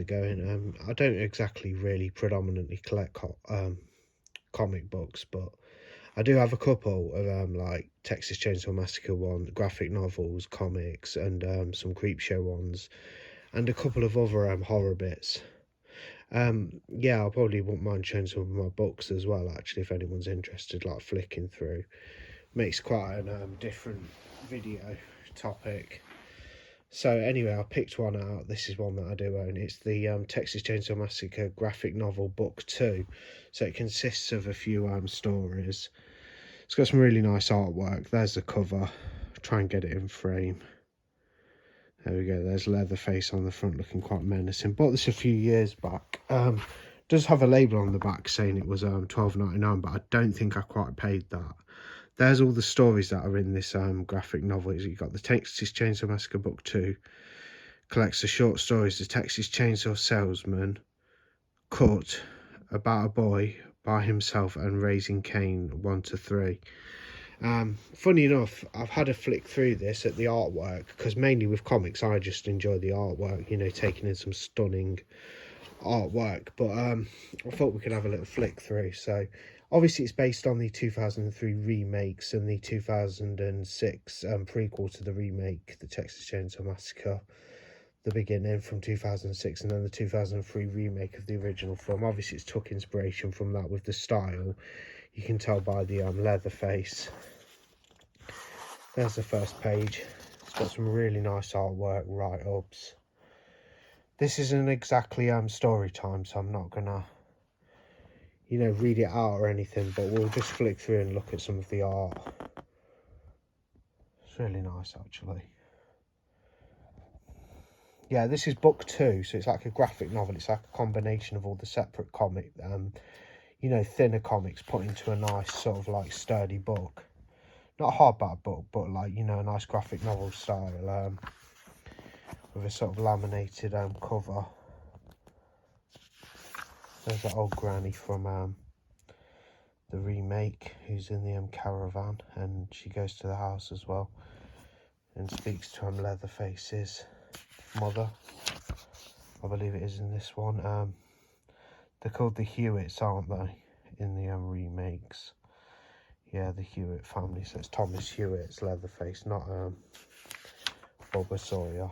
it going. I don't exactly really predominantly collect comic books, but I do have a couple of like Texas Chainsaw Massacre ones, graphic novels, comics, and some Creepshow ones, and a couple of other horror bits. Yeah, I probably wouldn't mind showing some of my books as well, actually, if anyone's interested, like flicking through. Makes quite a different video topic. So anyway, I picked one out. This is one that I do own. It's the Texas Chainsaw Massacre graphic novel book 2. So it consists of a few stories. It's got some really nice artwork. There's the cover. Try and get it in frame. There we go. There's Leatherface on the front looking quite menacing. Bought this a few years back. Does have a label on the back saying it was $12.99, but I don't think I quite paid that. There's all the stories that are in this graphic novel. You've got the Texas Chainsaw Massacre Book 2. Collects the short stories The Texas Chainsaw Salesman, Cut, About a Boy, By Himself, and Raising Cain 1 to 3. Funny enough, I've had a flick through this at the artwork, because mainly with comics I just enjoy the artwork, you know, taking in some stunning artwork, but I thought we could have a little flick through. So obviously it's based on the 2003 remakes and the 2006 prequel to the remake, the Texas Chainsaw Massacre, the beginning from 2006, and then the 2003 remake of the original film. Obviously it's took inspiration from that with the style. You can tell by the Leatherface. There's the first page. It's got some really nice artwork, write-ups. This isn't exactly story time, so I'm not gonna, you know, read it out or anything, but we'll just flick through and look at some of the art. It's really nice, actually. Yeah, this is book 2, so it's like a graphic novel. It's like a combination of all the separate comic, you know, thinner comics put into a nice sort of like sturdy book. Not a hardback book, but like, you know, a nice graphic novel style, with a sort of laminated cover. There's that old granny from the remake who's in the caravan, and she goes to the house as well and speaks to Leatherface's mother. I believe it is in this one. They're called the Hewitts, aren't they, in the remakes? Yeah, the Hewitt family. So it's Thomas Hewitt's Leatherface, not Bubba Sawyer.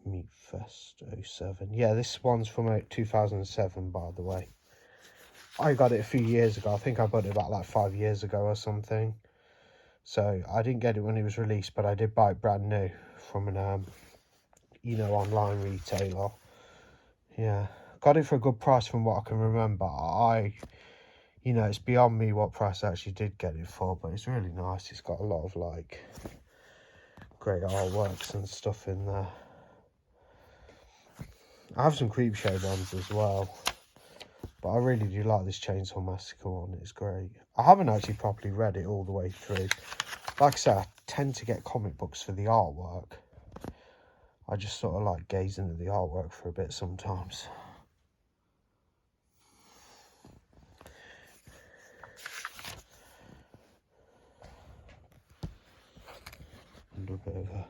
Meat Fest 07. Yeah, this one's from 2007, by the way. I got it a few years ago. I think I bought it about like 5 years ago or something. So I didn't get it when it was released, but I did buy it brand new from an you know, online retailer. Yeah, got it for a good price from what I can remember. You know, it's beyond me what price I actually did get it for, but it's really nice. It's got a lot of like great artworks and stuff in there. I have some Creepshow ones as well, but I really do like this Chainsaw Massacre one. It's great. I haven't actually properly read it all the way through. Like I said, I tend to get comic books for the artwork. I just sort of like gazing at the artwork for a bit sometimes. And a bit of a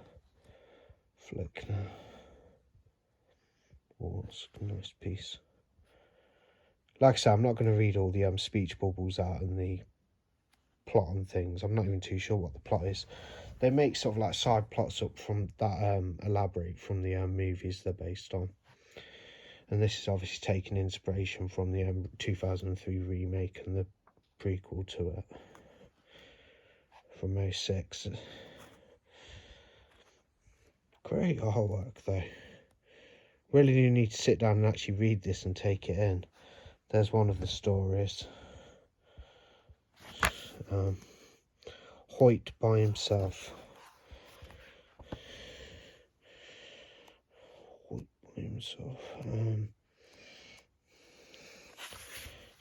flick now. Oh, it's a nice piece. Like I said, I'm not going to read all the speech bubbles out and the plot and things. I'm not even too sure what the plot is. They make sort of like side plots up from that elaborate from the movies they're based on. And this is obviously taking inspiration from the 2003 remake and the prequel to it from 06. Great artwork though. Really do need to sit down and actually read this and take it in. There's one of the stories. Hoyt by himself. Hoyt by himself. As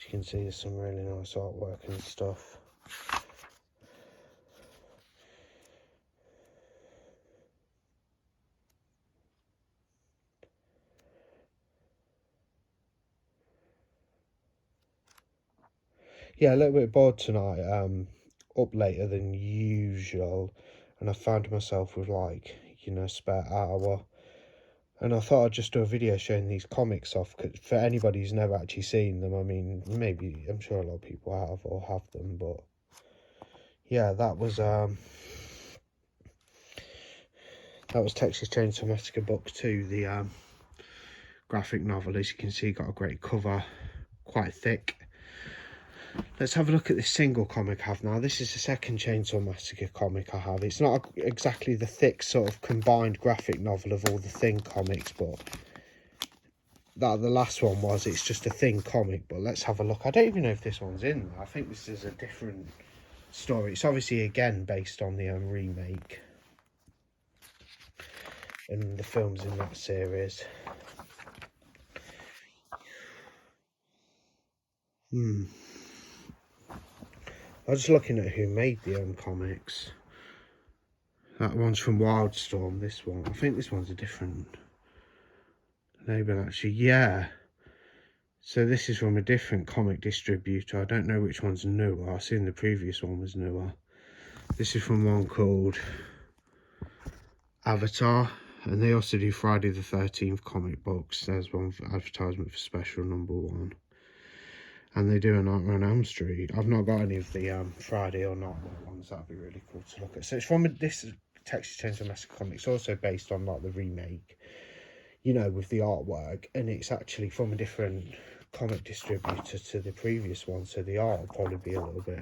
you can see, there's some really nice artwork and stuff. Yeah, a little bit bored tonight. Up later than usual, and I found myself with like, you know, spare hour. And I thought I'd just do a video showing these comics off, cause for anybody who's never actually seen them. I mean, maybe, I'm sure a lot of people have or have them, but yeah, that was Texas Chainsaw Massacre Book 2, the graphic novel. As you can see, got a great cover, quite thick. Let's have a look at this single comic I have now. This is the second Chainsaw Massacre comic I have. It's not exactly the thick sort of combined graphic novel of all the thin comics, but that the last one was. It's just a thin comic, but let's have a look. I don't even know if this one's in there. I think this is a different story. It's obviously again based on the remake and the films in that series. I was just looking at who made the comics. That one's from Wildstorm, this one. I think this one's a different label, actually. Yeah. So this is from a different comic distributor. I don't know which one's newer. I've seen the previous one was newer. This is from one called Avatar. And they also do Friday the 13th comic books. There's one for advertisement for special #1. And they do a Nightmare on Elm Street. I've not got any of the Friday or Nightmare ones. That'd be really cool to look at. So it's from this Texas Chainsaw Massacre Comic. It's also based on like the remake, you know, with the artwork. And it's actually from a different comic distributor to the previous one. So the art will probably be a little bit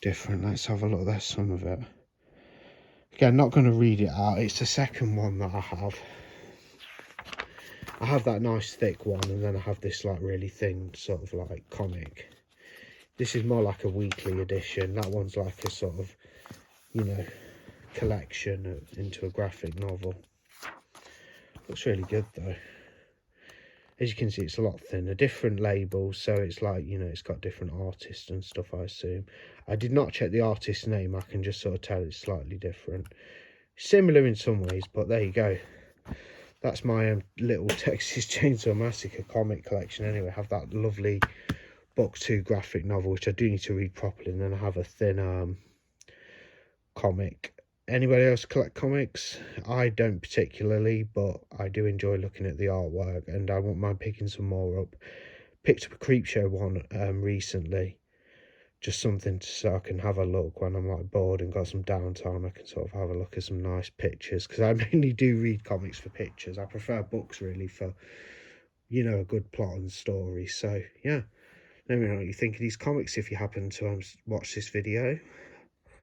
different. Let's have a look. There's some of it. Again, not going to read it out. It's the second one that I have. I have that nice thick one, and then I have this like really thin sort of like comic. This is more like a weekly edition. That one's like a sort of, you know, collection into a graphic novel. Looks really good though. As you can see, it's a lot thinner, different labels, so it's like, you know, it's got different artists and stuff, I assume. I did not check the artist's name. I can just sort of tell it's slightly different. Similar in some ways, but there you go. That's my little Texas Chainsaw Massacre comic collection anyway. I have that lovely book 2 graphic novel, which I do need to read properly, and then I have a thin comic. Anybody else collect comics? I don't particularly, but I do enjoy looking at the artwork, and I won't mind picking some more up. Picked up a Creepshow one recently. Just something so I can have a look when I'm like bored and got some downtime. I can sort of have a look at some nice pictures, because I mainly do read comics for pictures. I prefer books really for, you know, a good plot and story. So yeah, let me know what you think of these comics if you happen to watch this video.